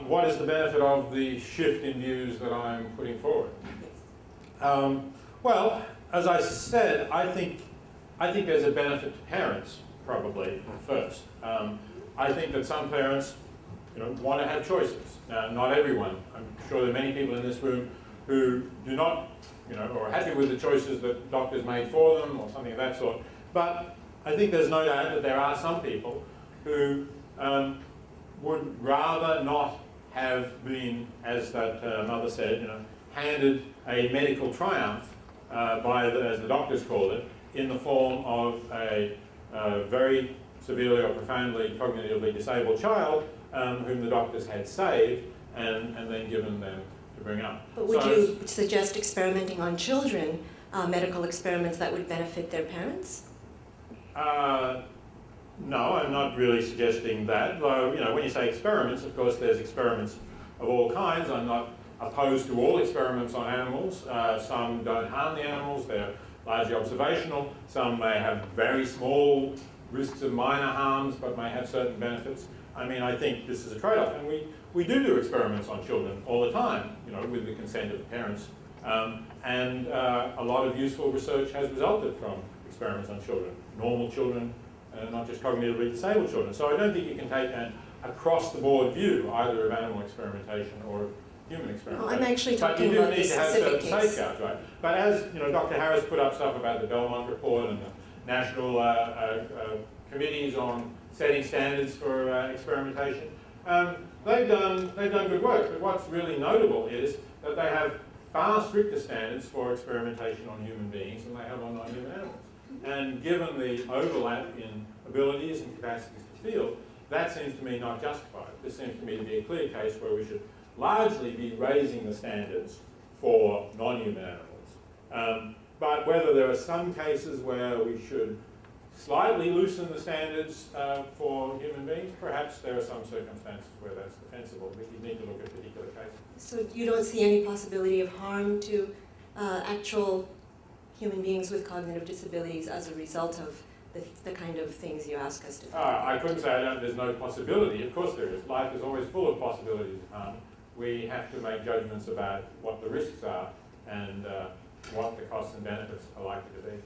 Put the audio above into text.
what is the benefit of the shift in views that I'm putting forward? Well, as I said, I think there's a benefit to parents, probably, first. I think that some parents, want to have choices. Now, not everyone. I'm sure there are many people in this room who do not, or are happy with the choices that doctors made for them, or something of that sort. But I think there's no doubt that there are some people who would rather not have been, as that mother said, handed a medical triumph as the doctors called it, in the form of a very severely or profoundly cognitively disabled child whom the doctors had saved and then given them to bring up. But would you suggest experimenting on children, medical experiments that would benefit their parents? No, I'm not really suggesting that. Though, when you say experiments, of course, there's experiments of all kinds. I'm not opposed to all experiments on animals. Some don't harm the animals. They're largely observational. Some may have very small risks of minor harms, but may have certain benefits. I mean, I think this is a trade-off. And we do experiments on children all the time, with the consent of the parents. And a lot of useful research has resulted from experiments on children, normal children, not just cognitively disabled children. So I don't think you can take an across-the-board view either of animal experimentation or of human experimentation. Well, I'm actually talking about the specific case. But you do need to have certain safeguards, right? But as Dr. Harris put up stuff about the Belmont Report and the national committees on setting standards for experimentation, they've done good work. But what's really notable is that they have far stricter standards for experimentation on human beings than they have on non-human animals. And given the overlap in abilities and capacities to feel, that seems to me not justified. This seems to me to be a clear case where we should largely be raising the standards for non-human animals. But whether there are some cases where we should slightly loosen the standards for human beings, perhaps there are some circumstances where that's defensible, but you need to look at particular cases. So you don't see any possibility of harm to actual human beings with cognitive disabilities as a result of the kind of things you ask us to do? I couldn't say there's no possibility. Of course there is. Life is always full of possibilities of harm. We have to make judgments about what the risks are and what the costs and benefits are likely to be.